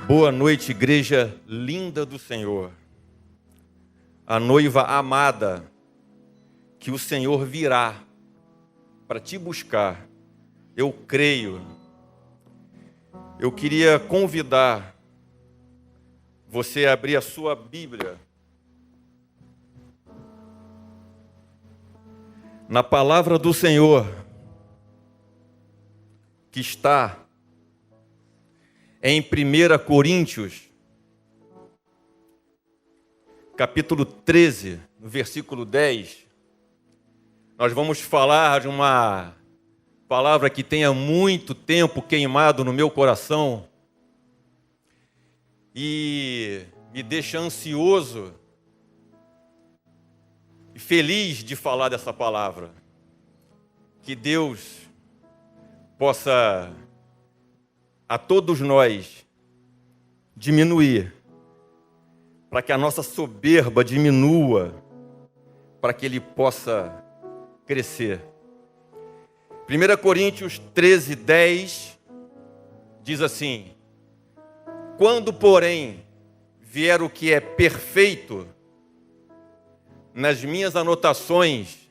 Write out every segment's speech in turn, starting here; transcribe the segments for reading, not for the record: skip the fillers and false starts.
Boa noite, igreja linda do Senhor, a noiva amada, que o Senhor virá para te buscar. Eu creio. Eu queria convidar você a abrir a sua Bíblia na palavra do Senhor, que está em 1 Coríntios, capítulo 13, no versículo 10. Nós vamos falar de uma palavra que tem há muito tempo queimado no meu coração e me deixa ansioso e feliz de falar dessa palavra. Que Deus possa a todos nós diminuir, para que a nossa soberba diminua, para que Ele possa crescer. 1 Coríntios 13, 10 diz assim: quando, porém, vier o que é perfeito, nas minhas anotações,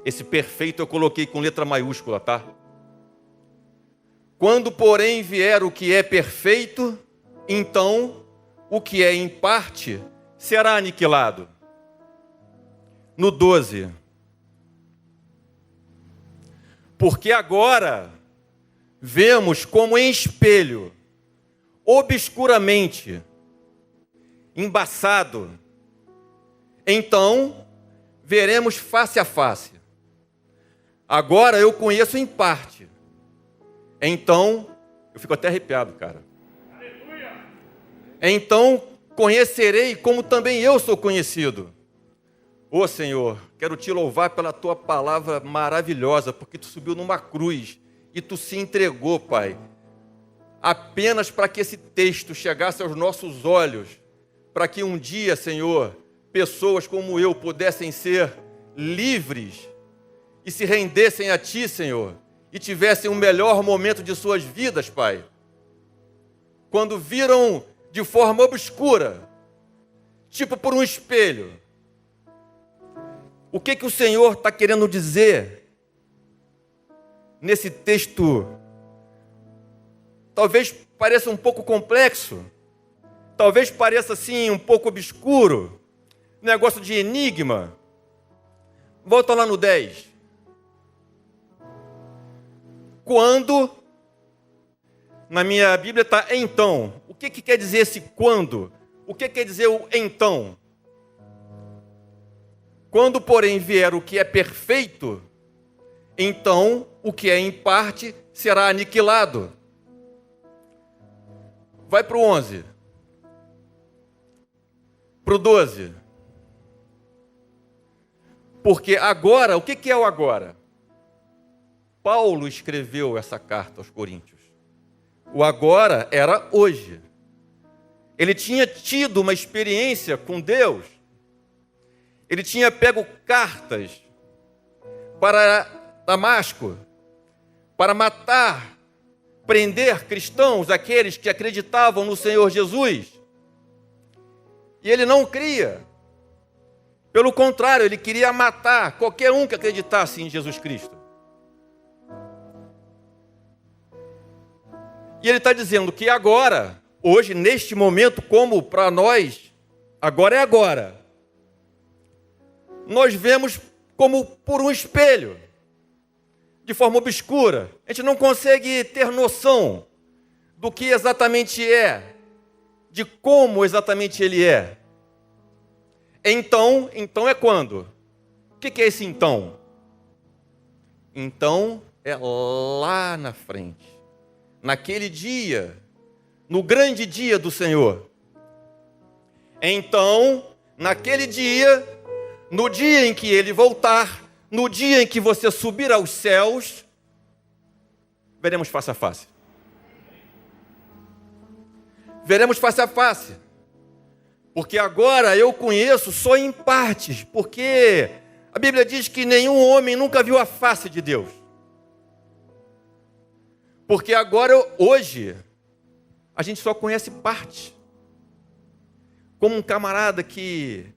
esse perfeito eu coloquei com letra maiúscula, tá? Quando, porém, vier o que é perfeito, então o que é em parte será aniquilado. No 12. Porque agora vemos como em espelho, obscuramente, embaçado. Então veremos face a face. Agora eu conheço em parte. Então, eu fico até arrepiado, cara. Aleluia! Então conhecerei como também eu sou conhecido. Ô Senhor, quero te louvar pela tua palavra maravilhosa, porque tu subiu numa cruz e tu se entregou, Pai, apenas para que esse texto chegasse aos nossos olhos, para que um dia, Senhor, pessoas como eu pudessem ser livres e se rendessem a ti, Senhor, e tivessem o melhor momento de suas vidas, Pai. Quando viram de forma obscura, tipo por um espelho, o que o Senhor está querendo dizer nesse texto? Talvez pareça um pouco complexo, talvez pareça assim um pouco obscuro, negócio de enigma. Volta lá no 10. Quando, na minha Bíblia está então. O que quer dizer esse quando? O que quer dizer o então? Quando, porém, vier o que é perfeito, então o que é em parte será aniquilado. Vai para o 11. Para o 12. Porque agora, o que é o agora? Paulo escreveu essa carta aos Coríntios. O agora era hoje. Ele tinha tido uma experiência com Deus. Ele tinha pego cartas para Damasco, para matar, prender cristãos, aqueles que acreditavam no Senhor Jesus. E ele não cria. Pelo contrário, ele queria matar qualquer um que acreditasse em Jesus Cristo. E ele está dizendo que agora, hoje, neste momento, como para nós, agora é agora. Nós vemos como por um espelho, de forma obscura. A gente não consegue ter noção do que exatamente é, de como exatamente ele é. Então é quando? O que é esse então? Então é lá na frente. Naquele dia, no grande dia do Senhor. Então, naquele dia, no dia em que Ele voltar, no dia em que você subir aos céus, veremos face a face. Veremos face a face. Porque agora eu conheço só em partes, porque a Bíblia diz que nenhum homem nunca viu a face de Deus. Porque agora, hoje, a gente só conhece parte. Como um camarada que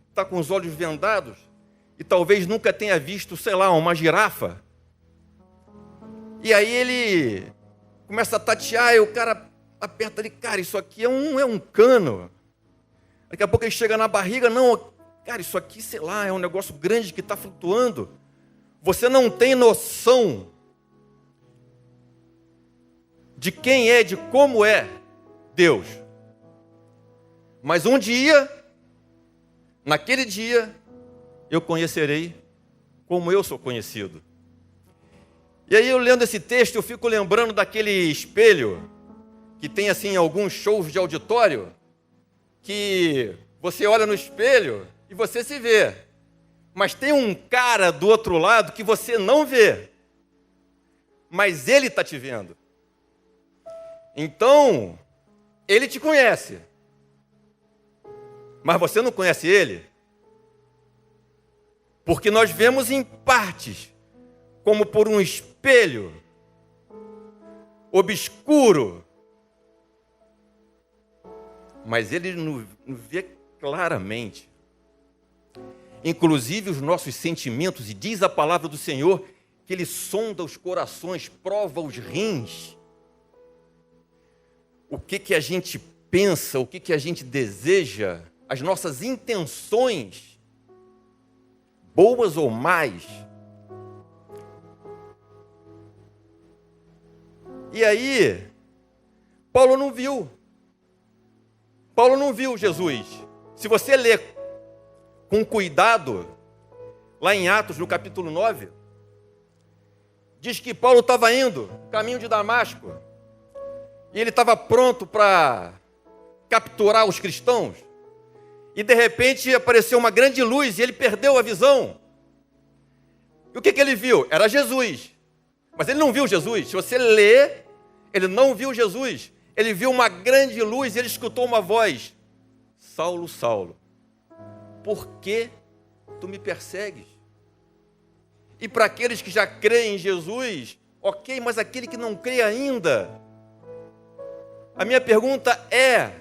está com os olhos vendados e talvez nunca tenha visto, sei lá, uma girafa. E aí ele começa a tatear e o cara aperta ali, cara, isso aqui é um cano. Daqui a pouco ele chega na barriga, não, cara, isso aqui, sei lá, é um negócio grande que está flutuando. Você não tem noção de quem é, de como é Deus. Mas um dia, naquele dia, eu conhecerei como eu sou conhecido. E aí eu lendo esse texto, eu fico lembrando daquele espelho que tem assim alguns shows de auditório, que você olha no espelho e você se vê. Mas tem um cara do outro lado que você não vê. Mas ele está te vendo. Então, ele te conhece. Mas você não conhece ele. Porque nós vemos em partes, como por um espelho obscuro. Mas ele nos vê claramente. Inclusive os nossos sentimentos, e diz a palavra do Senhor que ele sonda os corações, prova os rins. O que a gente pensa, o que a gente deseja, as nossas intenções, boas ou más. E aí, Paulo não viu Jesus. Se você ler com cuidado, lá em Atos, no capítulo 9, diz que Paulo estava indo, caminho de Damasco, e ele estava pronto para capturar os cristãos, e de repente apareceu uma grande luz, e ele perdeu a visão. E o que ele viu? Era Jesus. Mas ele não viu Jesus. Se você ler, ele não viu Jesus. Ele viu uma grande luz e ele escutou uma voz: Saulo, Saulo, por que tu me persegues? E para aqueles que já creem em Jesus, ok, mas aquele que não crê ainda, a minha pergunta é: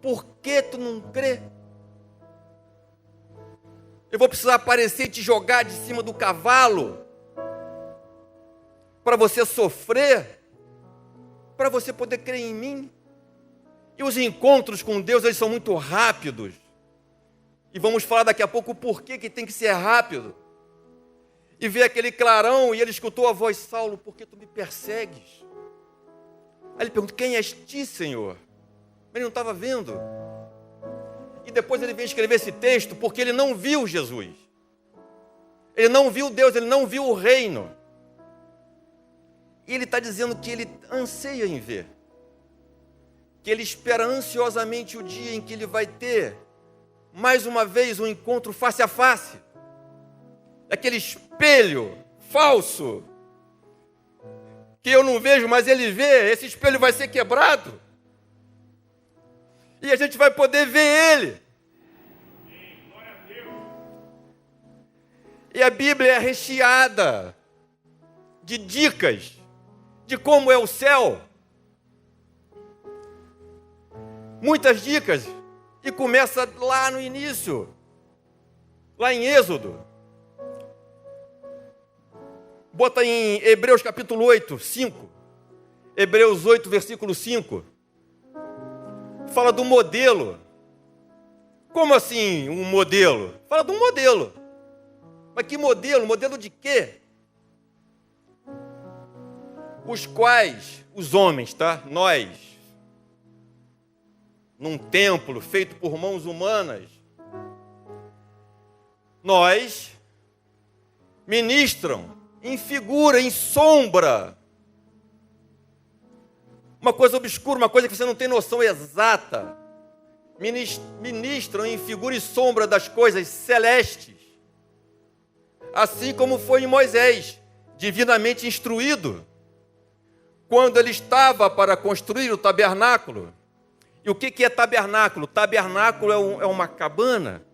por que tu não crê? Eu vou precisar aparecer e te jogar de cima do cavalo para você sofrer, para você poder crer em mim? E os encontros com Deus, eles são muito rápidos. E vamos falar daqui a pouco o porquê que tem que ser rápido. E ver aquele clarão, e ele escutou a voz: Saulo, por que tu me persegues? Aí ele pergunta: quem és ti, Senhor? Ele não estava vendo. E depois ele vem escrever esse texto porque ele não viu Jesus. Ele não viu Deus, ele não viu o reino. E ele está dizendo que ele anseia em ver. Que ele espera ansiosamente o dia em que ele vai ter, mais uma vez, um encontro face a face. Aquele espelho falso, que eu não vejo, mas ele vê. Esse espelho vai ser quebrado. E a gente vai poder ver ele. E a Bíblia é recheada de dicas de como é o céu. Muitas dicas. E começa lá no início, lá em Êxodo. Bota em Hebreus capítulo 8, 5. Hebreus 8, versículo 5. Fala do modelo. Como assim um modelo? Fala de um modelo. Mas que modelo? Modelo de quê? Os quais, os homens, tá? Nós, num templo feito por mãos humanas, nós ministram em figura, em sombra, uma coisa obscura, uma coisa que você não tem noção exata. Ministram em figura e sombra das coisas celestes. Assim como foi em Moisés, divinamente instruído, quando ele estava para construir o tabernáculo. E o que é tabernáculo? Tabernáculo é uma cabana.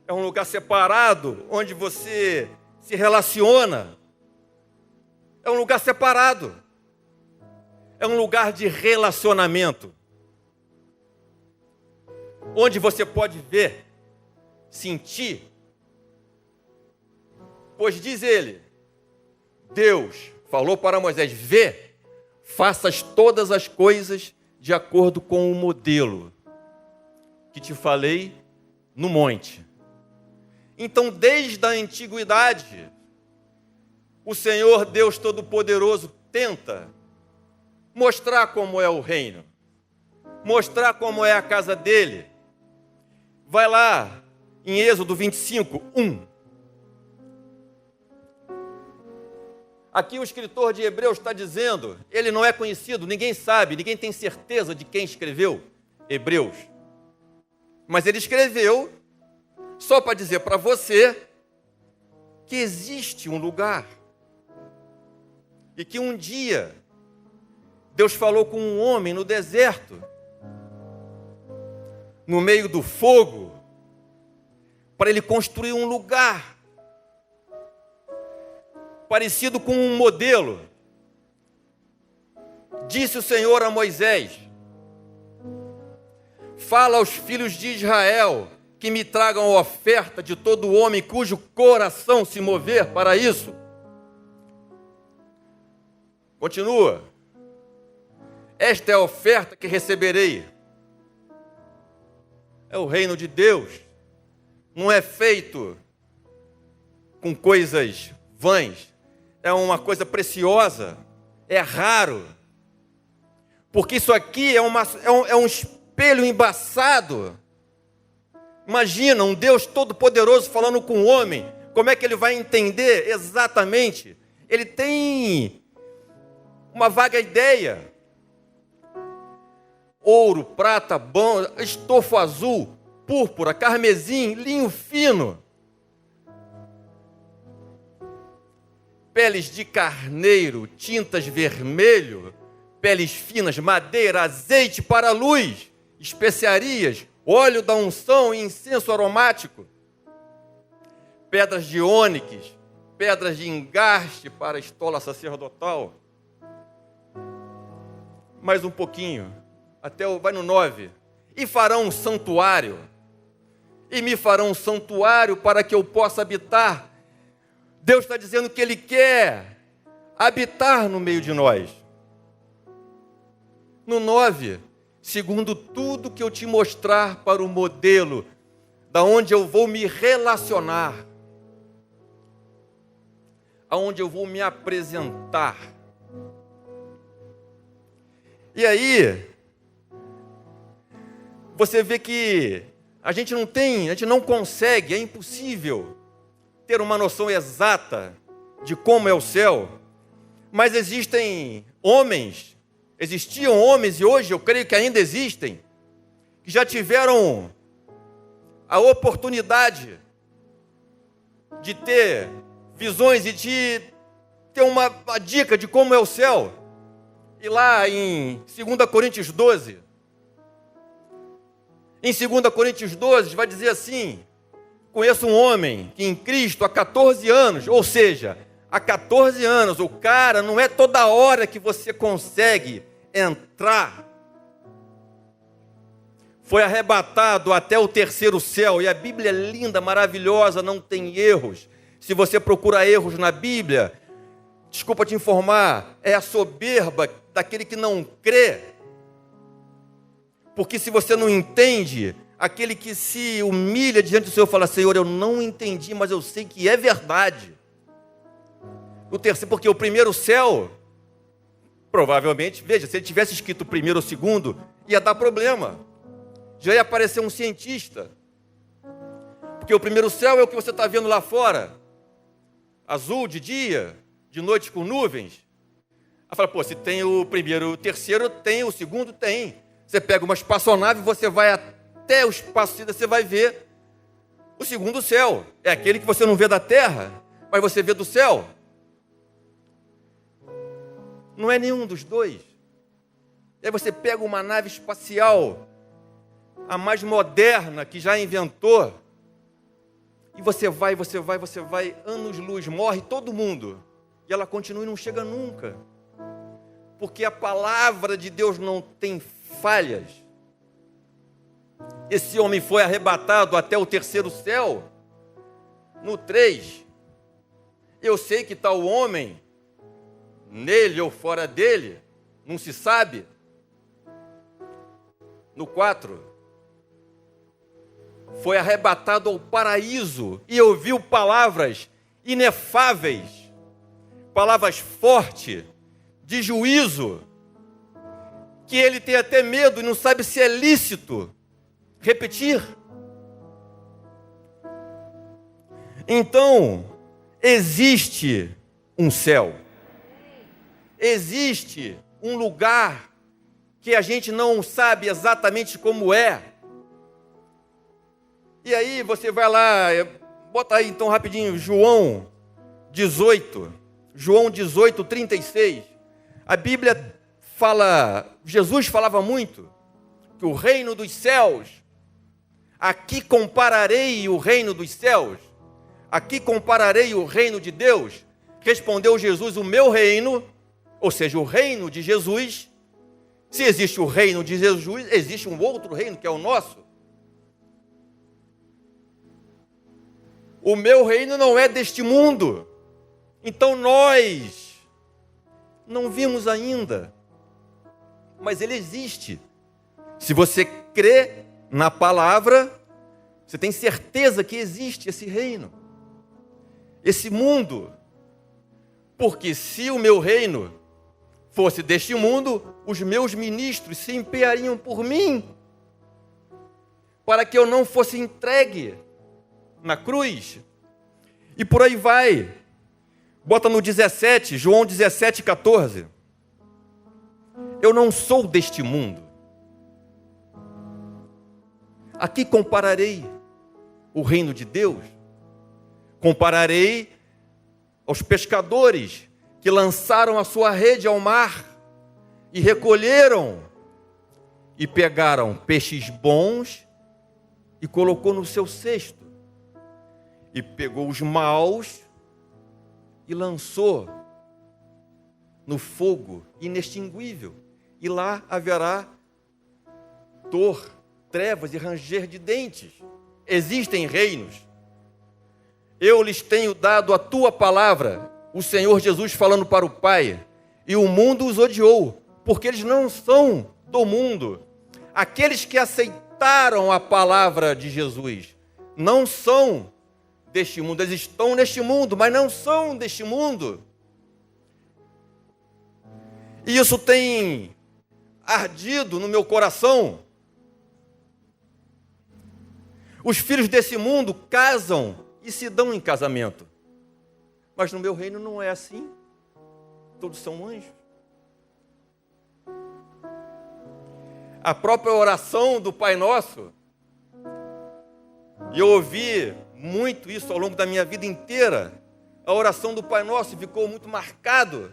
É um lugar separado, onde você se relaciona. É um lugar separado. é um lugar de relacionamento, onde você pode ver, sentir. Pois diz ele, Deus falou para Moisés, vê, faças todas as coisas de acordo com o modelo que te falei no monte. Então, desde a antiguidade, o Senhor Deus Todo-Poderoso tenta mostrar como é o reino, mostrar como é a casa dele. Vai lá em Êxodo 25, 1. Aqui o escritor de Hebreus está dizendo, ele não é conhecido, ninguém sabe, ninguém tem certeza de quem escreveu Hebreus. Mas ele escreveu só para dizer para você que existe um lugar. E que um dia Deus falou com um homem no deserto, no meio do fogo, para ele construir um lugar parecido com um modelo. Disse o Senhor a Moisés, fala aos filhos de Israel que me tragam oferta de todo homem cujo coração se mover para isso. Continua. Esta é a oferta que receberei. É o reino de Deus. Não é feito com coisas vãs. É uma coisa preciosa. É raro. Porque isso aqui é um espelho embaçado. Imagina um Deus todo-poderoso falando com o homem. Como é que ele vai entender exatamente? Ele tem uma vaga ideia. Ouro, prata, bom, estofo azul, púrpura, carmesim, linho fino. Peles de carneiro, tintas vermelho, peles finas, madeira, azeite para a luz, especiarias, óleo da unção e incenso aromático, pedras de ônix, pedras de engaste para a estola sacerdotal. Mais um pouquinho, vai no 9. E farão um santuário, e me farão um santuário para que eu possa habitar. Deus está dizendo que Ele quer habitar no meio de nós. No 9, segundo tudo que eu te mostrar para o modelo, da onde eu vou me relacionar, aonde eu vou me apresentar. E aí, você vê que a gente não consegue, é impossível ter uma noção exata de como é o céu, mas existiam homens e hoje eu creio que ainda existem, que já tiveram a oportunidade de ter visões e de ter uma dica de como é o céu. E lá em 2 Coríntios 12, em 2 Coríntios 12 vai dizer assim, conheço um homem que em Cristo há 14 anos, ou seja, há 14 anos, o cara não é toda hora que você consegue entrar. Foi arrebatado até o terceiro céu, e a Bíblia é linda, maravilhosa, não tem erros. Se você procura erros na Bíblia, desculpa te informar, é a soberba daquele que não crê. Porque se você não entende, aquele que se humilha diante do Senhor fala, Senhor, eu não entendi, mas eu sei que é verdade. O terceiro, porque o primeiro céu, provavelmente, veja, se ele tivesse escrito o primeiro ou o segundo, ia dar problema. Já ia aparecer um cientista. Porque o primeiro céu é o que você está vendo lá fora. Azul de dia, de noite com nuvens. Aí fala, pô, se tem o primeiro, o terceiro, tem, o segundo tem. Você pega uma espaçonave, você vai até o espaço, você vai ver o segundo céu. É aquele que você não vê da terra, mas você vê do céu. Não é nenhum dos dois. Aí você pega uma nave espacial, a mais moderna que já inventou, e você vai, anos-luz, morre todo mundo, e ela continua e não chega nunca. porque a palavra de Deus não tem falhas. Esse homem foi arrebatado até o terceiro céu. No 3, eu sei que tal homem, nele ou fora dele, não se sabe. No 4, foi arrebatado ao paraíso e ouviu palavras inefáveis, palavras fortes, de juízo, que ele tem até medo e não sabe se é lícito repetir. Então, existe um céu, existe um lugar que a gente não sabe exatamente como é. E aí você vai lá, bota aí então rapidinho, João 18, 36. A Bíblia fala, Jesus falava muito, que o reino dos céus, aqui compararei o reino dos céus, aqui compararei o reino de Deus. Respondeu Jesus, o meu reino, ou seja, o reino de Jesus. Se existe o reino de Jesus, existe um outro reino que é o nosso. O meu reino não é deste mundo. Então nós não vimos ainda, mas ele existe. Se você crê na palavra, você tem certeza que existe esse reino, esse mundo. Porque se o meu reino fosse deste mundo, os meus ministros se empenhariam por mim, para que eu não fosse entregue na cruz. E por aí vai. Bota no 17, João 17, 14. Eu não sou deste mundo. Aqui compararei o reino de Deus. Compararei aos pescadores que lançaram a sua rede ao mar e recolheram e pegaram peixes bons e colocou no seu cesto. E pegou os maus e lançou no fogo inextinguível. E lá haverá dor, trevas e ranger de dentes. Existem reinos. Eu lhes tenho dado a tua palavra, o Senhor Jesus falando para o Pai, e o mundo os odiou, porque eles não são do mundo. Aqueles que aceitaram a palavra de Jesus não são deste mundo, eles estão neste mundo, mas não são deste mundo. E isso tem ardido no meu coração. Os filhos desse mundo casam e se dão em casamento, mas no meu reino não é assim. Todos são anjos. A própria oração do Pai Nosso, e eu ouvi muito isso ao longo da minha vida inteira. A oração do Pai Nosso ficou muito marcado.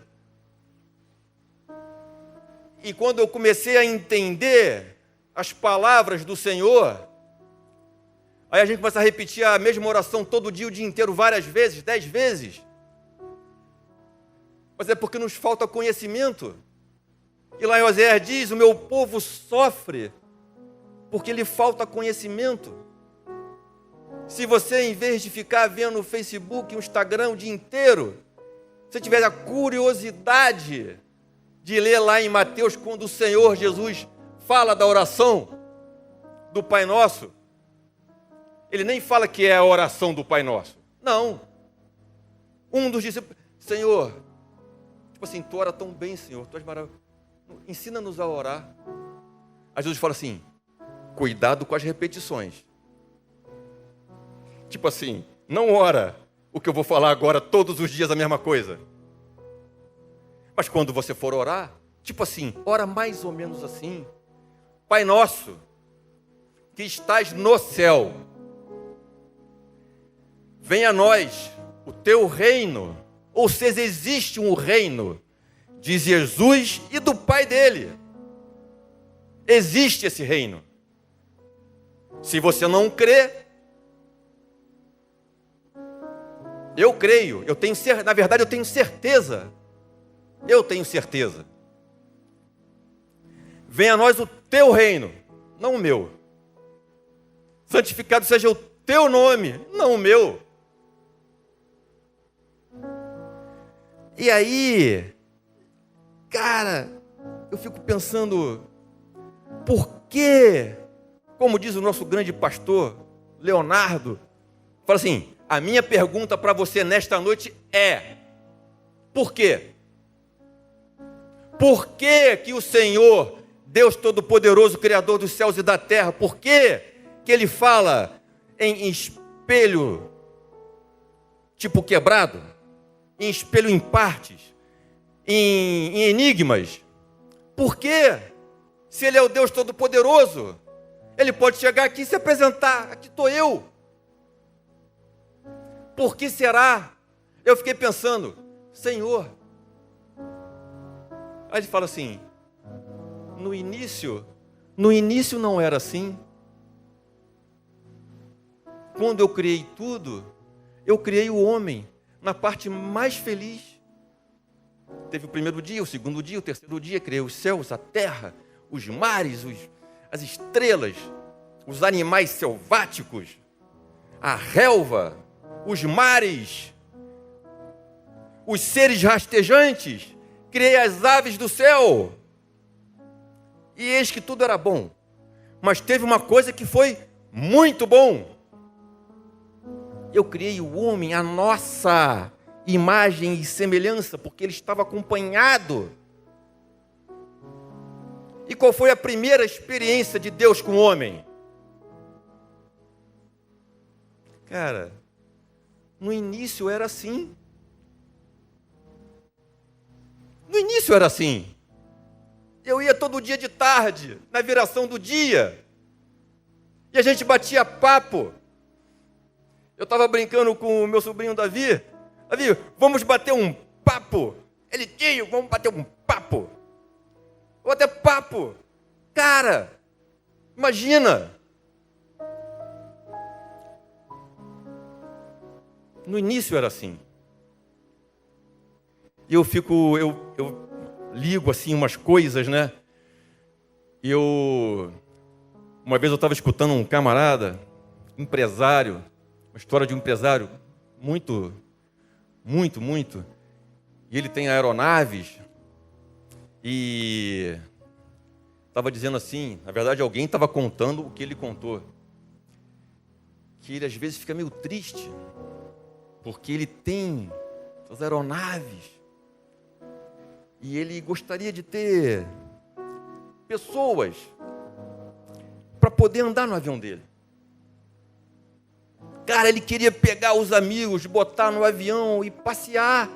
E quando eu comecei a entender as palavras do Senhor, aí a gente começa a repetir a mesma oração todo dia, o dia inteiro, várias vezes, 10 vezes. Mas é porque nos falta conhecimento. E lá em Oséias diz, o meu povo sofre porque lhe falta conhecimento. Se você, em vez de ficar vendo o Facebook, o Instagram o dia inteiro, se tiver a curiosidade de ler lá em Mateus, quando o Senhor Jesus fala da oração do Pai Nosso, ele nem fala que é a oração do Pai Nosso. Não. Um dos discípulos, Senhor, tipo assim, tu ora tão bem, Senhor, tu és maravilhoso. Ensina-nos a orar. Aí Jesus fala assim, cuidado com as repetições. Tipo assim, não ora o que eu vou falar agora todos os dias a mesma coisa. Mas quando você for orar, tipo assim, ora mais ou menos assim. Pai nosso, que estás no céu, venha a nós o teu reino. Ou seja, existe um reino de Jesus e do Pai dele. Existe esse reino. Se você não crê, eu creio, na verdade eu tenho certeza. Eu tenho certeza venha a nós o teu reino, não o meu. Santificado seja o teu nome, não o meu. E aí, cara, eu fico pensando, por que, como diz o nosso grande pastor, Leonardo, fala assim, a minha pergunta para você nesta noite é, por quê? Por que que o Senhor, Deus Todo-Poderoso, Criador dos céus e da terra, por que que Ele fala em espelho tipo quebrado, em espelho em partes, em enigmas? Por quê? Se Ele é o Deus Todo-Poderoso, Ele pode chegar aqui e se apresentar, aqui estou eu. Por que será? Eu fiquei pensando, Senhor. Aí Ele fala assim, no início não era assim. Quando eu criei tudo, eu criei o homem na parte mais feliz. Teve o primeiro dia, o segundo dia, o terceiro dia, criei os céus, a terra, os mares, as estrelas, os animais selváticos, a relva, os mares, os seres rastejantes, criei as aves do céu. E eis que tudo era bom. Mas teve uma coisa que foi muito bom. Eu criei o homem à nossa imagem e semelhança, porque ele estava acompanhado. E qual foi a primeira experiência de Deus com o homem? Cara, no início era assim. No início era assim. Eu ia todo dia de tarde, na viração do dia. E a gente batia papo. Eu estava brincando com o meu sobrinho Davi. Davi, vamos bater um papo. Ele, tio, vamos bater um papo. Vou bater papo. Cara, imagina. No início era assim. E eu ligo assim umas coisas, né? E uma vez eu estava escutando um camarada, empresário, uma história de um empresário muito, e ele tem aeronaves, e estava dizendo assim, na verdade alguém estava contando o que ele contou, que ele às vezes fica meio triste, porque ele tem as aeronaves, e ele gostaria de ter pessoas para poder andar no avião dele. Cara, ele queria pegar os amigos, botar no avião e passear,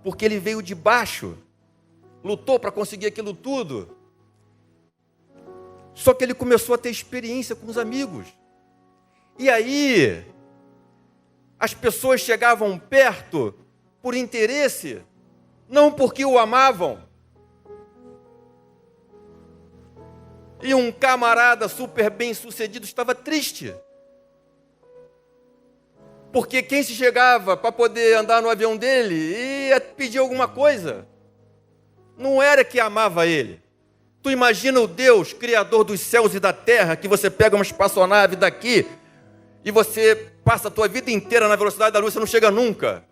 porque ele veio de baixo, lutou para conseguir aquilo tudo. Só que ele começou a ter experiência com os amigos. E aí, as pessoas chegavam perto por interesse, não porque o amavam. E um camarada super bem sucedido estava triste. Porque quem se chegava para poder andar no avião dele ia pedir alguma coisa. Não era que amava ele. Tu imagina o Deus, Criador dos céus e da terra, que você pega uma espaçonave daqui e você passa a tua vida inteira na velocidade da luz, você não chega nunca.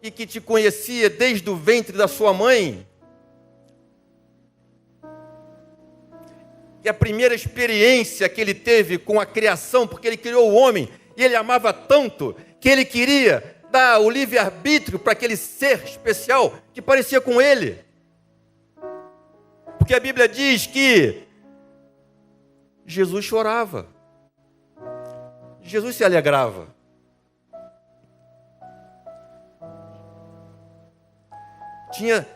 E que te conhecia desde o ventre da sua mãe. E a primeira experiência que ele teve com a criação, porque ele criou o homem, e ele amava tanto, que ele queria dar o livre-arbítrio para aquele ser especial que parecia com ele. Porque a Bíblia diz que Jesus chorava. Jesus se alegrava. Tinha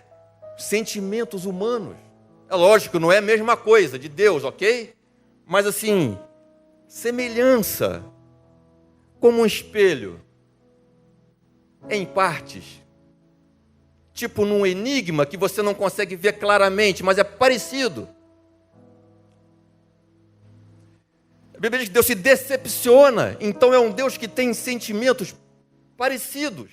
sentimentos humanos. É lógico, não é a mesma coisa de Deus, ok? Mas assim, semelhança, como um espelho, em partes. Tipo num enigma que você não consegue ver claramente, mas é parecido. A Bíblia diz que Deus se decepciona, então é um Deus que tem sentimentos parecidos.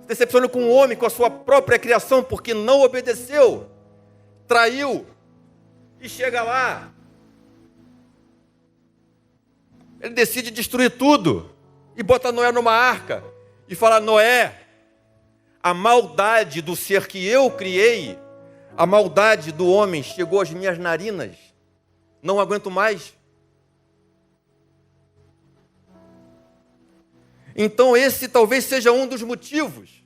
Se decepciona com o homem, com a sua própria criação, porque não obedeceu. traiu. E chega lá, ele decide destruir tudo e bota Noé numa arca e fala: Noé, a maldade do ser que eu criei, a maldade do homem chegou às minhas narinas, não aguento mais. Então esse talvez seja um dos motivos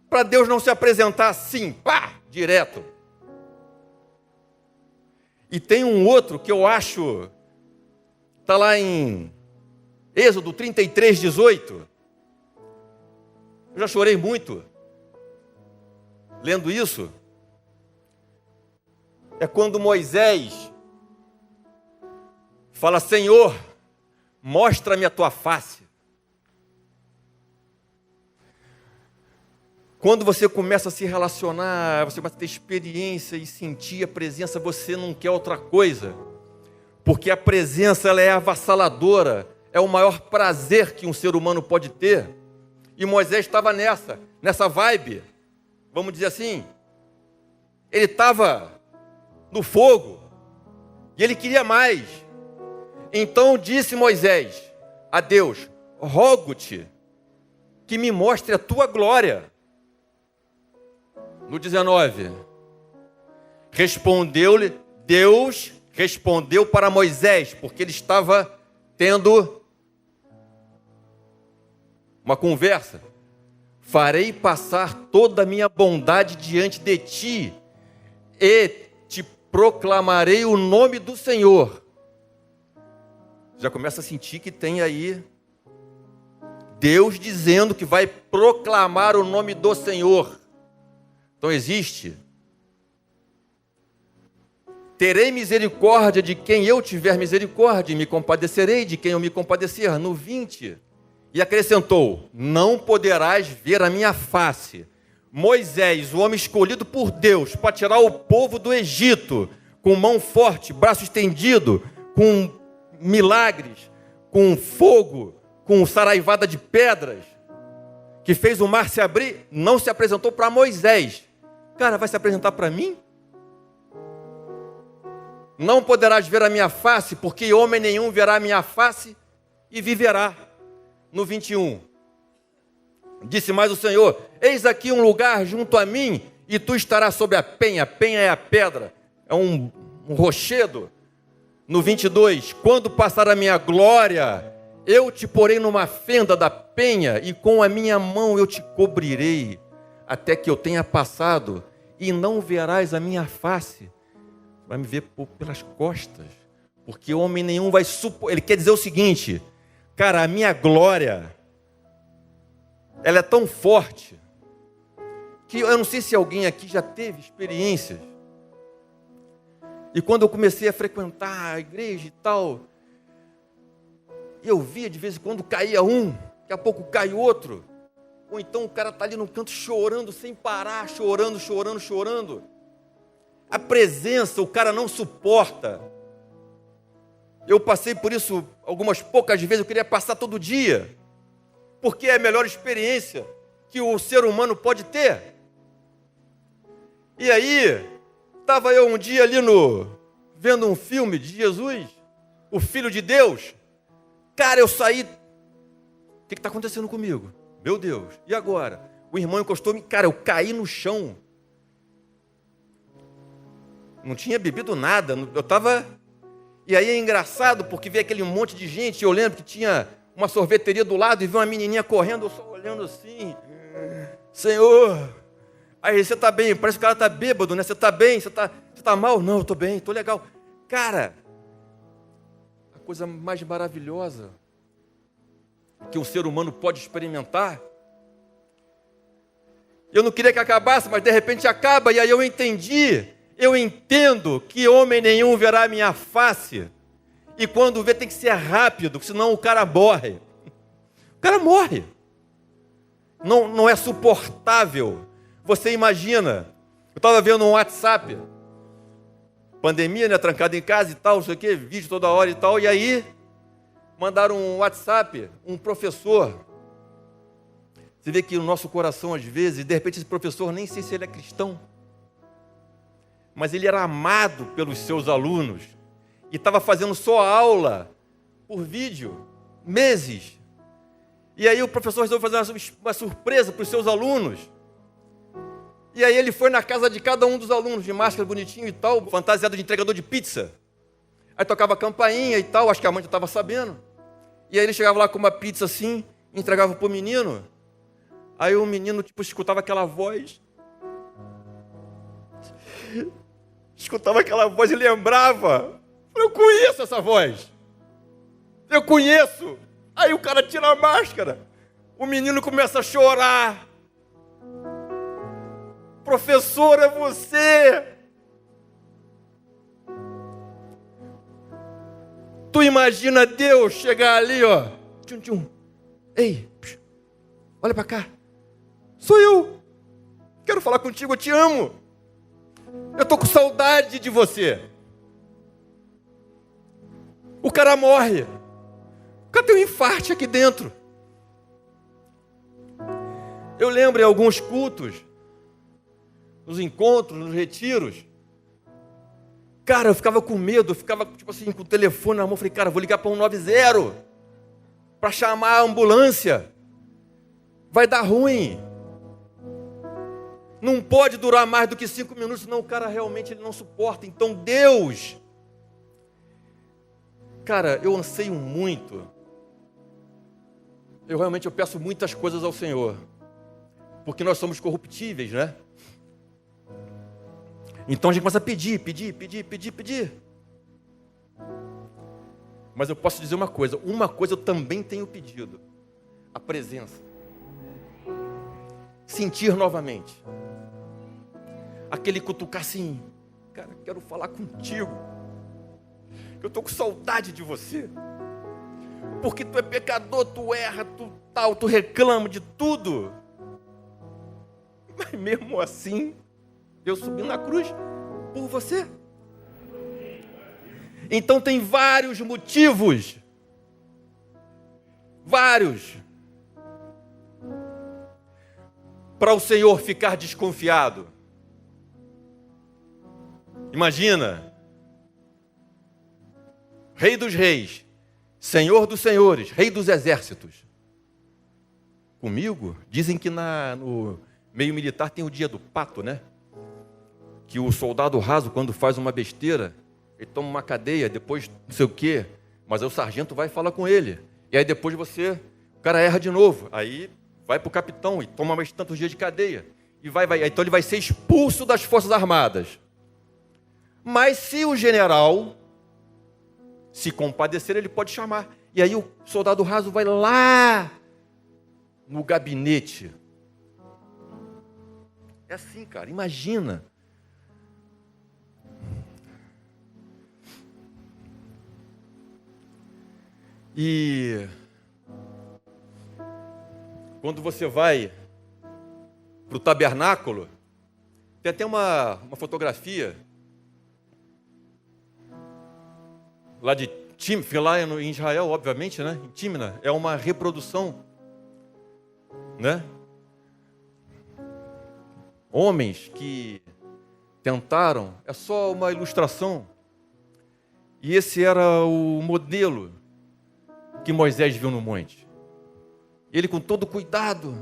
para Deus não se apresentar assim, pá, direto. E tem um outro que eu acho, está lá em Êxodo 33, 18. Eu já chorei muito lendo isso. É quando Moisés fala: Senhor, mostra-me a tua face. Quando você começa a se relacionar, você começa a ter experiência e sentir a presença, você não quer outra coisa. Porque a presença, ela é avassaladora, é o maior prazer que um ser humano pode ter. E Moisés estava nessa vibe, vamos dizer assim. Ele estava no fogo e ele queria mais. Então disse Moisés a Deus: rogo-te que me mostre a tua glória. No 19, Deus respondeu para Moisés, porque ele estava tendo uma conversa: farei passar toda a minha bondade diante de ti e te proclamarei o nome do Senhor. Já começa a sentir que tem aí Deus dizendo que vai proclamar o nome do Senhor. Então existe: terei misericórdia de quem eu tiver misericórdia, e me compadecerei de quem eu me compadecer. No 20, e acrescentou: não poderás ver a minha face. Moisés, o homem escolhido por Deus para tirar o povo do Egito, com mão forte, braço estendido, com milagres, com fogo, com saraivada de pedras, que fez o mar se abrir, não se apresentou para Moisés. Cara, vai se apresentar para mim? Não poderás ver a minha face, porque homem nenhum verá a minha face e viverá. No 21, disse mais o Senhor: eis aqui um lugar junto a mim, e tu estarás sobre a penha. A penha é a pedra, é um rochedo. No 22, quando passar a minha glória, eu te porei numa fenda da penha, e com a minha mão eu te cobrirei, até que eu tenha passado, e não verás a minha face. Vai me ver pelas costas, porque homem nenhum vai suportar. Ele quer dizer o seguinte: cara, a minha glória, ela é tão forte, que eu não sei se alguém aqui já teve experiências. E quando eu comecei a frequentar a igreja e tal, eu via de vez em quando caía um, daqui a pouco cai outro. Ou então o cara está ali no canto chorando sem parar, chorando. A presença o cara não suporta. Eu passei por isso algumas poucas vezes, eu queria passar todo dia, porque é a melhor experiência que o ser humano pode ter. E aí, estava eu um dia ali vendo um filme de Jesus, o Filho de Deus. Cara, eu saí, o que está acontecendo comigo? Meu Deus, e agora? O irmão encostou-me, cara, eu caí no chão. Não tinha bebido nada, eu estava... E aí é engraçado, porque veio aquele monte de gente, eu lembro que tinha uma sorveteria do lado, e vi uma menininha correndo, eu só olhando assim: Senhor, aí você está bem? Parece que o cara está bêbado, né? Você está bem? Você tá mal? Não, eu estou bem, estou legal. Cara, a coisa mais maravilhosa que um ser humano pode experimentar, eu não queria que acabasse, mas de repente acaba, e aí eu entendo que homem nenhum verá a minha face, e quando vê tem que ser rápido, senão o cara morre. O cara morre. Não é suportável. Você imagina, eu estava vendo um WhatsApp, pandemia, né, trancado em casa e tal, não sei o quê, vídeo toda hora e tal, e aí mandaram um WhatsApp, um professor. Você vê que o nosso coração às vezes, de repente esse professor, nem sei se ele é cristão, mas ele era amado pelos seus alunos e estava fazendo só aula por vídeo, meses. E aí o professor resolveu fazer uma surpresa para os seus alunos. E aí ele foi na casa de cada um dos alunos, de máscara bonitinho e tal, fantasiado de entregador de pizza. Aí tocava a campainha e tal, acho que a mãe já estava sabendo. E aí ele chegava lá com uma pizza assim, entregava para o menino. Aí o menino, escutava aquela voz. Escutava aquela voz e lembrava. Eu conheço essa voz. Eu conheço. Aí o cara tira a máscara. O menino começa a chorar. Professor, é você. Tu imagina Deus chegar ali, ó. Tchum, tchum. Ei, olha para cá. Sou eu. Quero falar contigo, eu te amo. Eu tô com saudade de você. O cara morre. O cara tem um infarto aqui dentro. Eu lembro em alguns cultos, nos encontros, nos retiros, cara, eu ficava com medo, eu ficava com o telefone na mão, falei, cara, vou ligar para 190 para chamar a ambulância. Vai dar ruim. Não pode durar mais do que 5 minutos, senão o cara realmente ele não suporta. Então Deus, cara, eu anseio muito. Eu peço muitas coisas ao Senhor, porque nós somos corruptíveis, né? Então a gente começa a pedir. Mas eu posso dizer uma coisa eu também tenho pedido: a presença. Sentir novamente. Aquele cutucar assim, cara, quero falar contigo. Eu estou com saudade de você. Porque tu é pecador, tu erra, tu reclama de tudo. Mas mesmo assim, Deus subiu na cruz por você. Então tem vários motivos. Para o Senhor ficar desconfiado. Imagina. Rei dos reis, Senhor dos senhores, Rei dos exércitos. Comigo, dizem que no meio militar tem o dia do pato, né? Que o soldado raso, quando faz uma besteira, ele toma uma cadeia, depois não sei o quê, mas aí o sargento vai e fala com ele. E aí depois o cara erra de novo. Aí vai para o capitão e toma mais tantos dias de cadeia. E vai. Então ele vai ser expulso das Forças Armadas. Mas se o general se compadecer, ele pode chamar. E aí o soldado raso vai lá no gabinete. É assim, cara, imagina. E quando você vai para o tabernáculo, tem até uma fotografia lá de Timna, lá em Israel, obviamente, né? Em Timna, é uma reprodução, né? Homens que tentaram, é só uma ilustração. E esse era o modelo que Moisés viu no monte. Ele, com todo cuidado,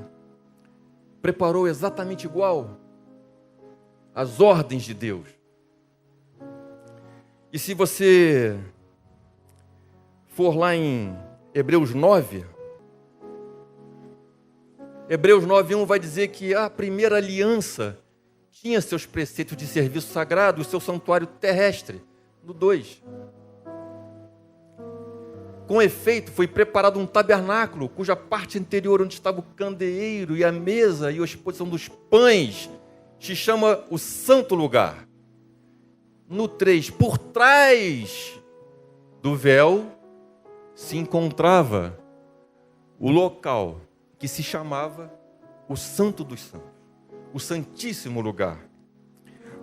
preparou exatamente igual as ordens de Deus. E se você for lá em Hebreus 9, Hebreus 9:1 vai dizer que a primeira aliança tinha seus preceitos de serviço sagrado, o seu santuário terrestre. No 2. Com efeito, foi preparado um tabernáculo, cuja parte anterior, onde estava o candeeiro e a mesa e a exposição dos pães, se chama o santo lugar. No 3, por trás do véu, se encontrava o local que se chamava o Santo dos Santos, o Santíssimo Lugar.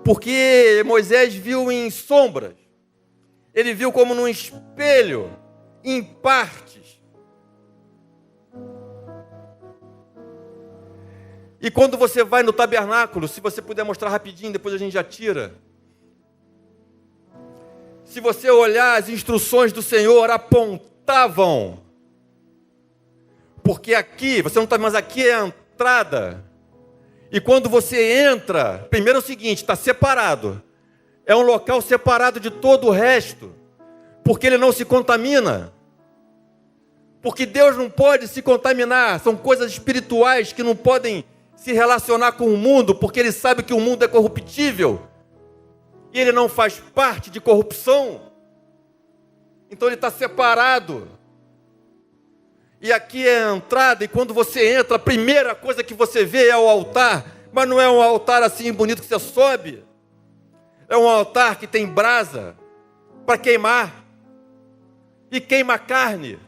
Porque Moisés viu em sombras, ele viu como num espelho, em partes. E quando você vai no tabernáculo, se você puder mostrar rapidinho, depois a gente já tira. se você olhar as instruções do Senhor, apontavam. Porque aqui, você não está, mas aqui é a entrada. E quando você entra, primeiro é o seguinte, está separado. É um local separado de todo o resto. Porque ele não se contamina. Porque Deus não pode se contaminar. São coisas espirituais que não podem se relacionar com o mundo, porque ele sabe que o mundo é corruptível. E ele não faz parte de corrupção. Então ele está separado. E aqui é a entrada, e quando você entra, a primeira coisa que você vê é o altar. Mas não é um altar assim bonito que você sobe. É um altar que tem brasa para queimar. E queima carne.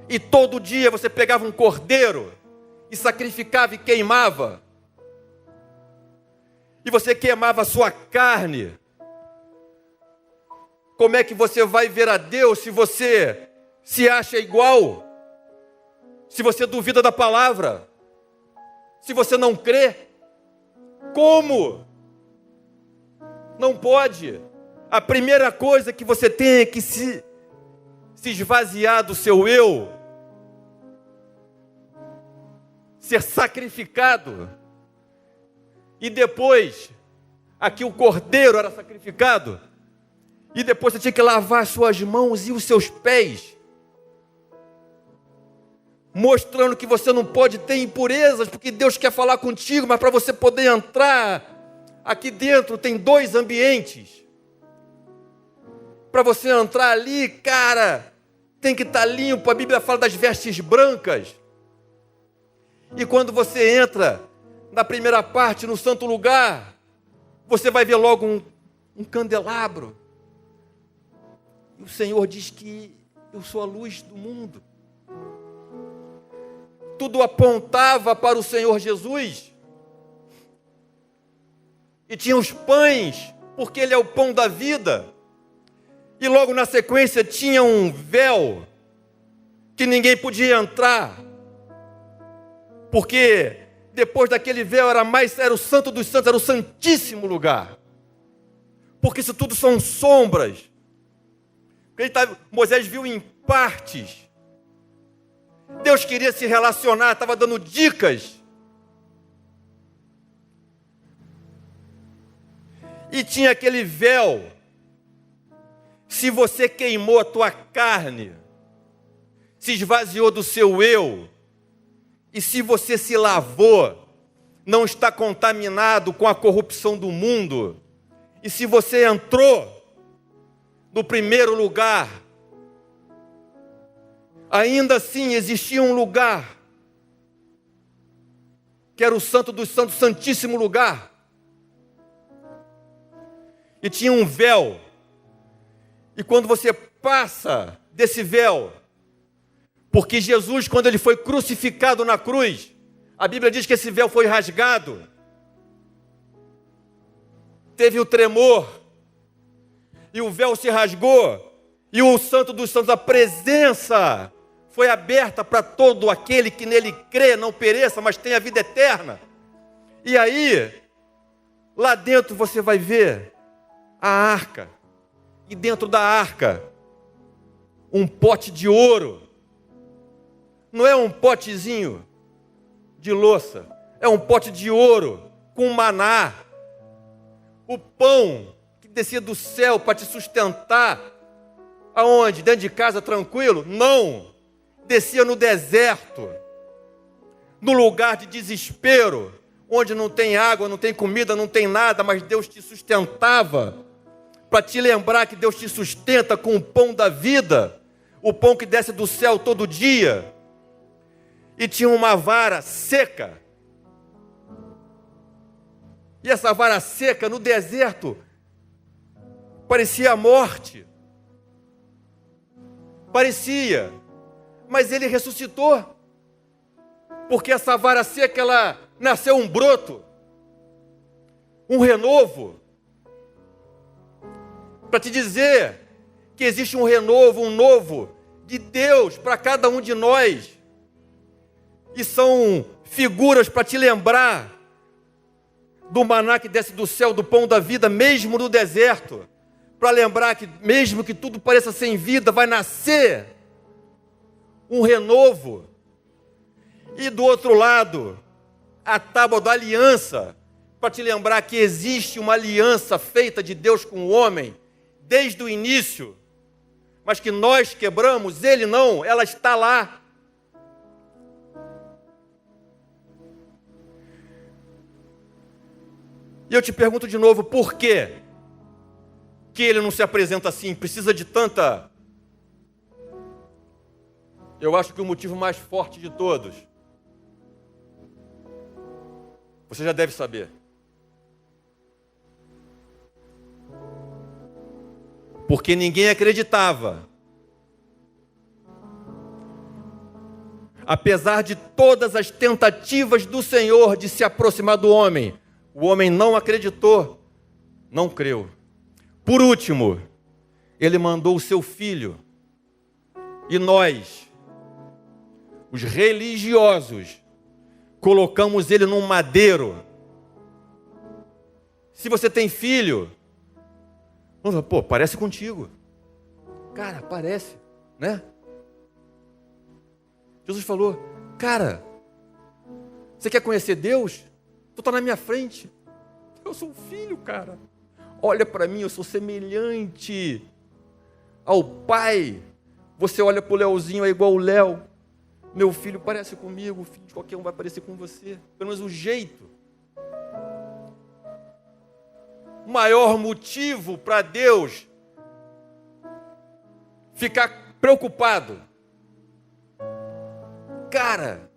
E todo dia você pegava um cordeiro e sacrificava e queimava. E você queimava a sua carne. Como é que você vai ver a Deus se você se acha igual? Se você duvida da palavra? Se você não crê? Como? Não pode. A primeira coisa que você tem é que se esvaziar do seu eu, ser sacrificado. E depois, aqui o cordeiro era sacrificado, e depois você tinha que lavar suas mãos e os seus pés, mostrando que você não pode ter impurezas, porque Deus quer falar contigo, mas para você poder entrar, aqui dentro tem 2 ambientes. Para você entrar ali, cara, tem que estar limpo. A Bíblia fala das vestes brancas. E quando você entra na primeira parte, no santo lugar, você vai ver logo um candelabro. E o Senhor diz que eu sou a luz do mundo. Tudo apontava para o Senhor Jesus. E tinha os pães, porque Ele é o pão da vida. E logo na sequência tinha um véu que ninguém podia entrar. Porque depois daquele véu era o santo dos santos, era o santíssimo lugar. Porque isso tudo são sombras. Moisés viu em partes. Deus queria se relacionar, estava dando dicas. E tinha aquele véu. Se você queimou a tua carne, se esvaziou do seu eu, e se você se lavou, não está contaminado com a corrupção do mundo, e se você entrou no primeiro lugar, ainda assim existia um lugar, que era o Santo dos Santos, Santíssimo Lugar, e tinha um véu. E quando você passa desse véu, porque Jesus, quando ele foi crucificado na cruz, a Bíblia diz que esse véu foi rasgado. Teve o tremor, e o véu se rasgou, e o Santo dos Santos, a presença foi aberta para todo aquele que nele crê, não pereça, mas tenha vida eterna. E aí, lá dentro você vai ver a arca. E dentro da arca, um pote de ouro. Não é um potezinho de louça, é um pote de ouro com maná. O pão que descia do céu para te sustentar. Aonde? Dentro de casa, tranquilo? Não. Descia no deserto, no lugar de desespero, onde não tem água, não tem comida, não tem nada, mas Deus te sustentava. Para te lembrar que Deus te sustenta com o pão da vida, o pão que desce do céu todo dia. E tinha uma vara seca. E essa vara seca no deserto parecia a morte. Parecia, mas ele ressuscitou. Porque essa vara seca, ela nasceu um broto, um renovo. Para te dizer que existe um renovo, um novo de Deus para cada um de nós. E são figuras para te lembrar do maná que desce do céu, do pão da vida, mesmo no deserto. para lembrar que mesmo que tudo pareça sem vida, vai nascer um renovo. E do outro lado, a tábua da aliança, para te lembrar que existe uma aliança feita de Deus com o homem, desde o início, mas que nós quebramos, ele não, ela está lá. E eu te pergunto de novo, por quê que ele não se apresenta assim? Precisa de tanta... Eu acho que o motivo mais forte de todos, você já deve saber. Porque ninguém acreditava. Apesar de todas as tentativas do Senhor de se aproximar do homem, o homem não acreditou, não creu. Por último, ele mandou o seu filho. E nós, os religiosos, colocamos ele num madeiro. Se você tem filho, vamos falar, pô, parece contigo. Cara, parece, né? Jesus falou, cara, você quer conhecer Deus? Tu está na minha frente. Eu sou um filho, cara. Olha para mim, eu sou semelhante ao Pai. Você olha para o Leozinho, é igual o Léo. Meu filho parece comigo, o filho de qualquer um vai parecer com você. Pelo menos o jeito. O maior motivo para Deus ficar preocupado. Cara,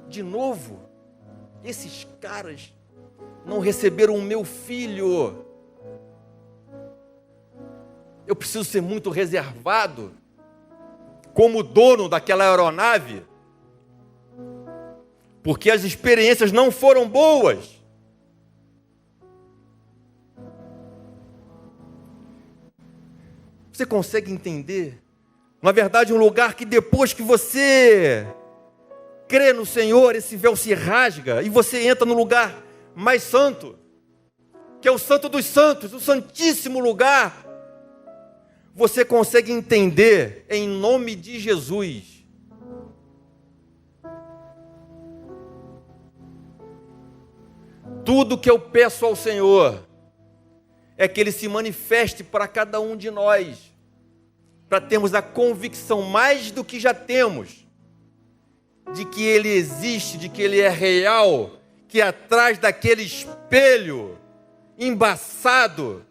de novo, esses caras não receberam o meu filho. Eu preciso ser muito reservado como dono daquela aeronave, porque as experiências não foram boas. Você consegue entender? Na verdade, um lugar que depois que você crê no Senhor, esse véu se rasga e você entra no lugar mais santo, que é o Santo dos Santos, o santíssimo lugar. Você consegue entender, em nome de Jesus, tudo que eu peço ao Senhor é que Ele se manifeste para cada um de nós, para termos a convicção, mais do que já temos, de que Ele existe, de que Ele é real, que atrás daquele espelho embaçado,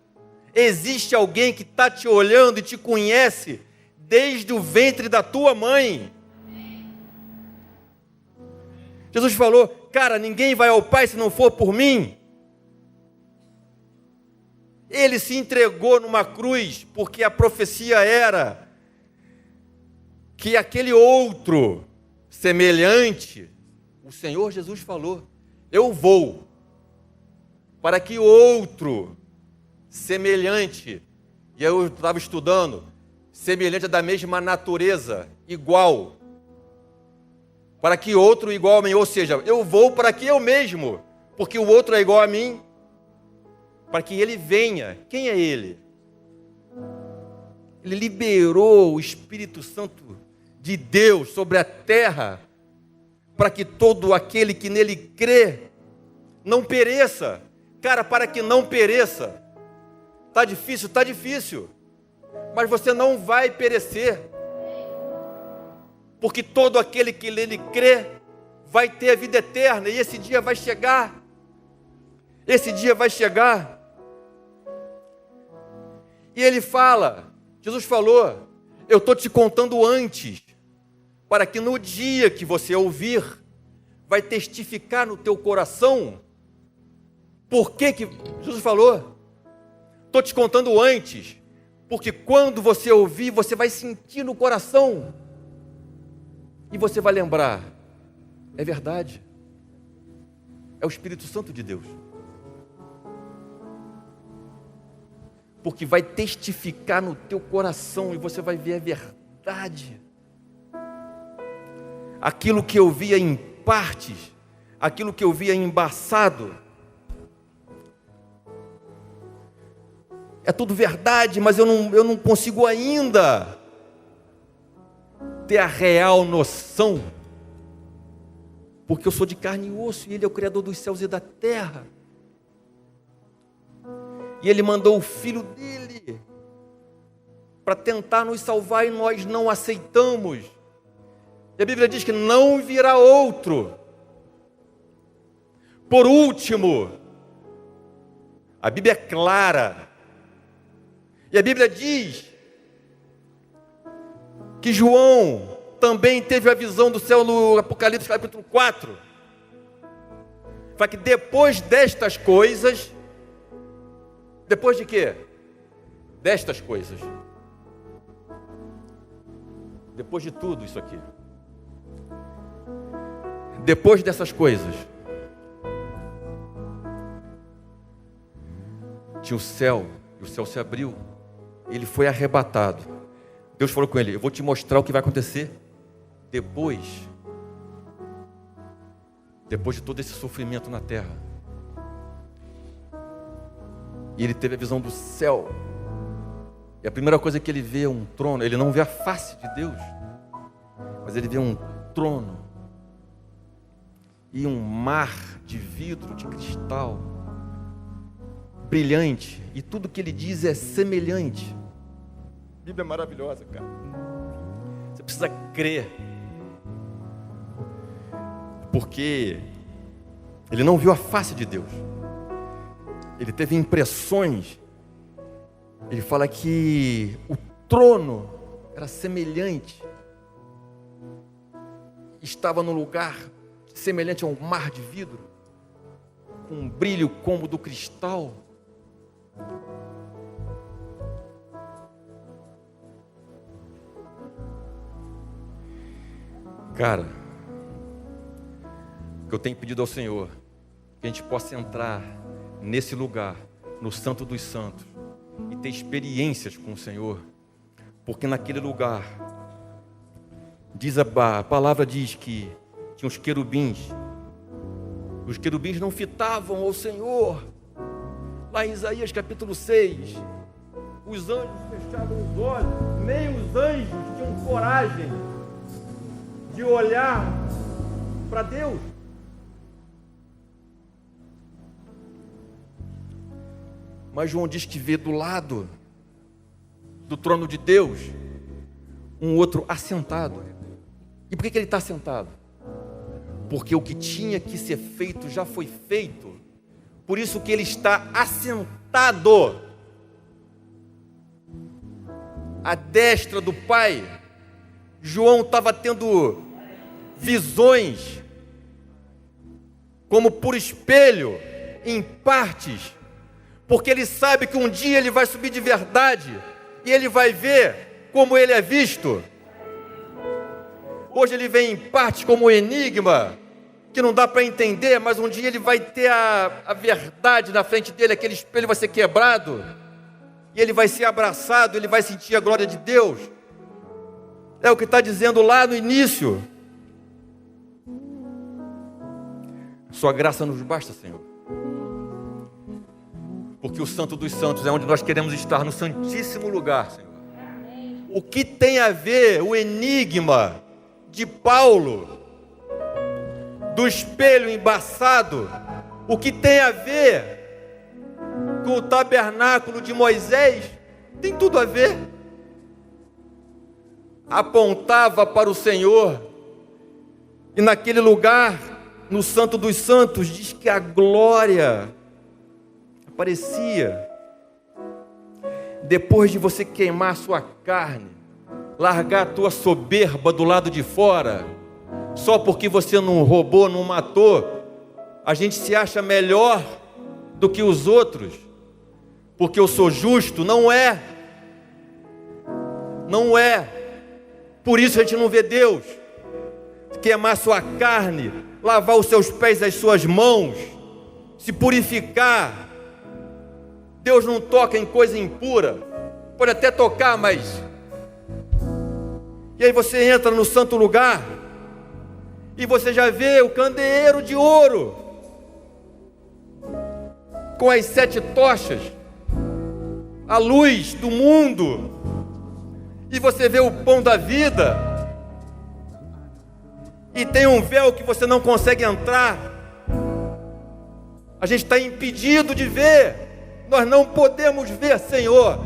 existe alguém que está te olhando e te conhece desde o ventre da tua mãe. Jesus falou, cara, ninguém vai ao Pai se não for por mim. Ele se entregou numa cruz, porque a profecia era que aquele outro semelhante, o Senhor Jesus falou, eu vou, para que o outro semelhante, e eu estava estudando, semelhante da mesma natureza, igual, para que outro igual a mim, ou seja, eu vou para que eu mesmo, porque o outro é igual a mim, para que ele venha. Quem é ele? Ele liberou o Espírito Santo de Deus sobre a terra, para que todo aquele que nele crê não pereça. Cara, para que não pereça. Está difícil? Está difícil. Mas você não vai perecer. Porque todo aquele que nele crê vai ter a vida eterna. E esse dia vai chegar. Esse dia vai chegar. E ele fala, Jesus falou, eu estou te contando antes, para que no dia que você ouvir, vai testificar no teu coração. Por que Jesus falou? Estou te contando antes, porque quando você ouvir, você vai sentir no coração, e você vai lembrar, é verdade, é o Espírito Santo de Deus. Porque vai testificar no teu coração e você vai ver a verdade. Aquilo que eu via em partes, aquilo que eu via embaçado. é tudo verdade, mas eu não consigo ainda ter a real noção, porque eu sou de carne e osso, e Ele é o Criador dos céus e da terra, e Ele mandou o Filho dEle para tentar nos salvar, e nós não aceitamos. E a Bíblia diz que não virá outro. Por último, a Bíblia é clara, e a Bíblia diz que João também teve a visão do céu no Apocalipse capítulo 4. Fala que depois destas coisas, depois de quê? Destas coisas. Depois de tudo isso aqui. Depois dessas coisas, tinha o céu, e o céu se abriu, ele foi arrebatado. Deus falou com ele: eu vou te mostrar o que vai acontecer depois de todo esse sofrimento na terra. E ele teve a visão do céu, e a primeira coisa que ele vê é um trono. Ele não vê a face de Deus, mas ele vê um trono e um mar de vidro, de cristal, brilhante, e tudo que ele diz é semelhante. A Bíblia é maravilhosa, cara. Você precisa crer, porque ele não viu a face de Deus, ele teve impressões. Ele fala que o trono era semelhante, estava num lugar semelhante a um mar de vidro, com um brilho como do cristal. Cara, o que eu tenho pedido ao Senhor, que a gente possa entrar nesse lugar, no Santo dos Santos, e ter experiências com o Senhor, porque naquele lugar, a palavra diz que tinha os querubins não fitavam ao Senhor. Lá em Isaías capítulo 6, os anjos fechavam os olhos, nem os anjos tinham coragem de olhar para Deus. Mas João diz que vê do lado do trono de Deus um outro assentado. E por que ele está assentado? Porque o que tinha que ser feito já foi feito. Por isso que ele está assentado à destra do Pai. João estava tendo visões, como por espelho, em partes, porque ele sabe que um dia ele vai subir de verdade, e ele vai ver como ele é visto. Hoje ele vem em partes como um enigma, que não dá para entender, mas um dia ele vai ter a verdade na frente dele, aquele espelho vai ser quebrado, e ele vai ser abraçado, ele vai sentir a glória de Deus. É o que está dizendo lá no início. Sua graça nos basta, Senhor. Porque o Santo dos Santos é onde nós queremos estar, no Santíssimo Lugar, Senhor. O que tem a ver o enigma de Paulo, do espelho embaçado, o que tem a ver com o tabernáculo de Moisés? Tem tudo a ver. Apontava para o Senhor, e naquele lugar, no Santo dos Santos, diz que a glória aparecia. Depois de você queimar a sua carne, largar a tua soberba do lado de fora, só porque você não roubou, não matou, a gente se acha melhor do que os outros, porque eu sou justo. Não é. Não é. Por isso a gente não vê Deus. Queimar sua carne, lavar os seus pés e as suas mãos, se purificar. Deus não toca em coisa impura. Pode até tocar, mas... E aí você entra no santo lugar, e você já vê o candeeiro de ouro, com as 7 tochas, a luz do mundo, e você vê o pão da vida, e tem um véu que você não consegue entrar, a gente está impedido de ver, nós não podemos ver, Senhor,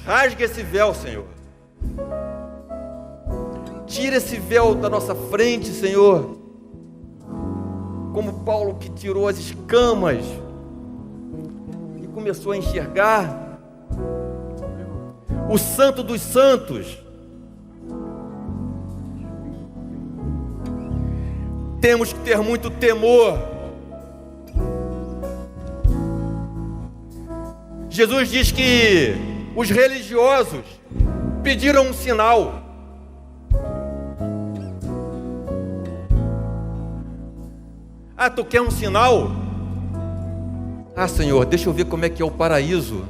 rasga esse véu, Senhor, tira esse véu da nossa frente, Senhor, como Paulo que tirou as escamas e começou a enxergar o Santo dos Santos. Temos que ter muito temor. Jesus diz que os religiosos pediram um sinal. Ah, tu quer um sinal? Ah, Senhor, deixa eu ver como é que é o paraíso.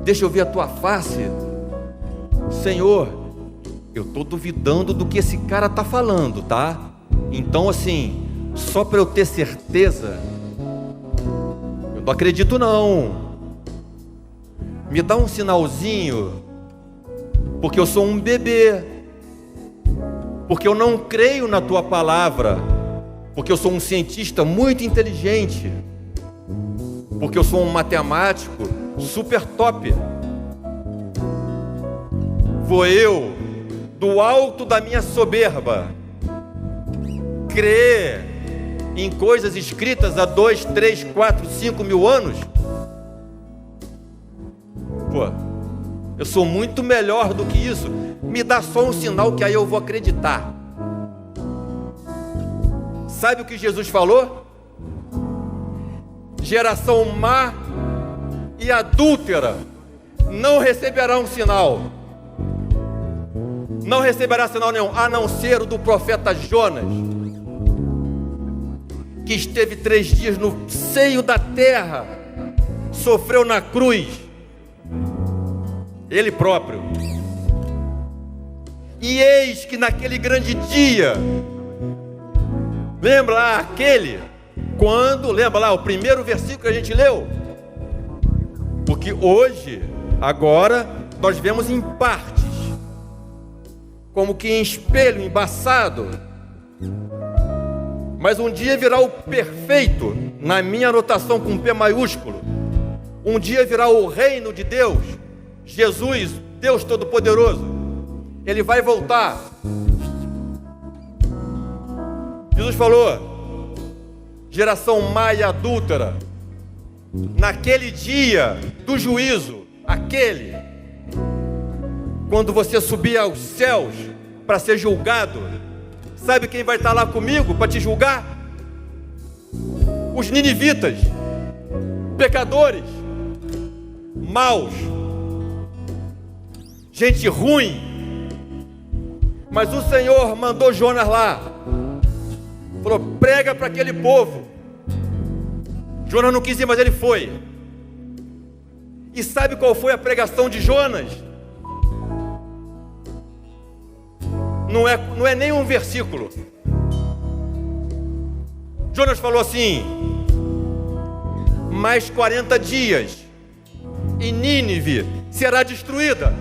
Deixa eu ver a tua face. Senhor, eu estou duvidando do que esse cara está falando, tá? Então, assim, só para eu ter certeza, eu não acredito não. Me dá um sinalzinho, porque eu sou um bebê, porque eu não creio na tua palavra, porque eu sou um cientista muito inteligente, porque eu sou um matemático super top. Vou eu, do alto da minha soberba, crer em coisas escritas há 2, 3, 4, 5 mil anos? Pô, eu sou muito melhor do que isso. Me dá só um sinal que aí eu vou acreditar. Sabe o que Jesus falou? Geração má e adúltera não receberá um sinal. Não receberá sinal nenhum, a não ser o do profeta Jonas, que esteve 3 dias no seio da terra, sofreu na cruz, ele próprio. E eis que naquele grande dia, lembra lá aquele, quando, lembra lá o primeiro versículo que a gente leu? Porque hoje, agora, nós vemos em partes, como que em espelho, embaçado. Mas um dia virá o perfeito, na minha anotação com P maiúsculo. Um dia virá o reino de Deus, Jesus, Deus Todo-Poderoso. Ele vai voltar. Jesus falou: geração má e adúltera, naquele dia do juízo, aquele, quando você subir aos céus para ser julgado, sabe quem vai estar lá comigo para te julgar? Os ninivitas, pecadores, maus, gente ruim. Mas o Senhor mandou Jonas lá, falou: prega para aquele povo. Jonas não quis ir, mas ele foi. E sabe qual foi a pregação de Jonas? Não é nem um versículo. Jonas falou assim: mais 40 dias e Nínive será destruída.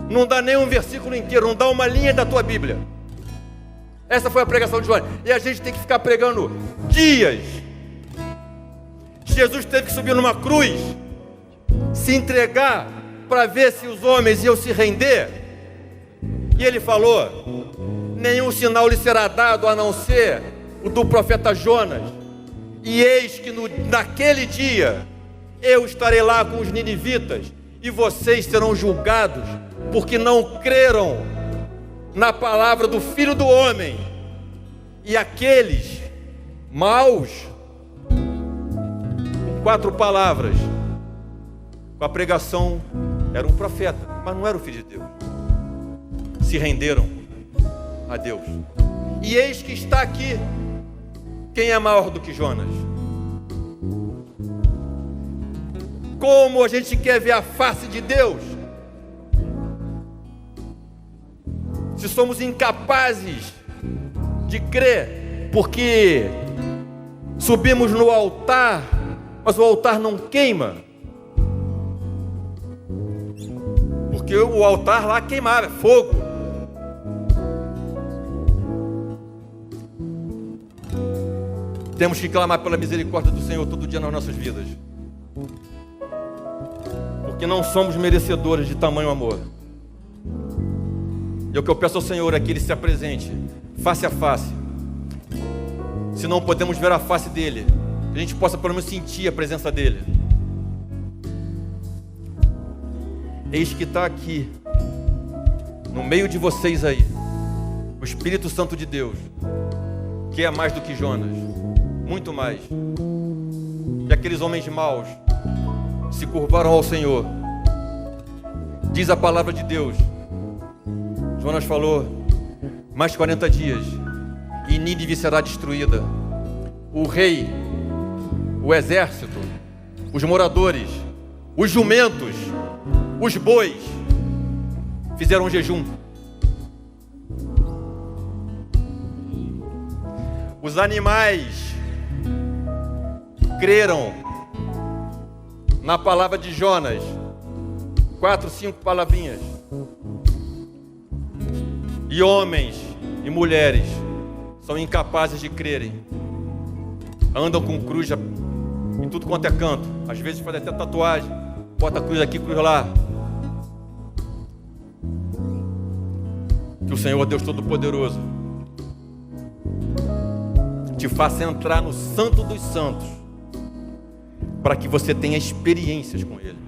Não dá nem um versículo inteiro, não dá uma linha da tua Bíblia. Essa foi a pregação de Jonas. E a gente tem que ficar pregando dias. Jesus teve que subir numa cruz, se entregar para ver se os homens iam se render. E ele falou: nenhum sinal lhe será dado a não ser o do profeta Jonas. E eis que naquele dia eu estarei lá com os ninivitas, e vocês serão julgados, porque não creram na palavra do Filho do Homem. E aqueles maus, com 4 palavras, com a pregação, era um profeta, mas não era o Filho de Deus, se renderam a Deus. E eis que está aqui, quem é maior do que Jonas? Como a gente quer ver a face de Deus, se somos incapazes de crer, porque subimos no altar Mas o altar não queima. Porque o altar lá queimava, é fogo. Temos que clamar pela misericórdia do Senhor todo dia nas nossas vidas. Porque não somos merecedores de tamanho amor. E o que eu peço ao Senhor é que Ele se apresente face a face. Se não podemos ver a face dEle, que a gente possa pelo menos sentir a presença dEle. Eis que está aqui, no meio de vocês aí, o Espírito Santo de Deus, que é mais do que Jonas, muito mais. E aqueles homens maus se curvaram ao Senhor. Diz a palavra de Deus. Jonas falou, mais 40 dias, e Nínive será destruída. O rei, o exército, os moradores, os jumentos, os bois, fizeram um jejum. Os animais creram na palavra de Jonas. 4, 5 palavrinhas. E homens e mulheres são incapazes de crerem. Andam com cruz em tudo quanto é canto. Às vezes fazem até tatuagem. Bota cruz aqui, cruz lá. Que o Senhor Deus Todo-Poderoso te faça entrar no Santo dos Santos, para que você tenha experiências com Ele.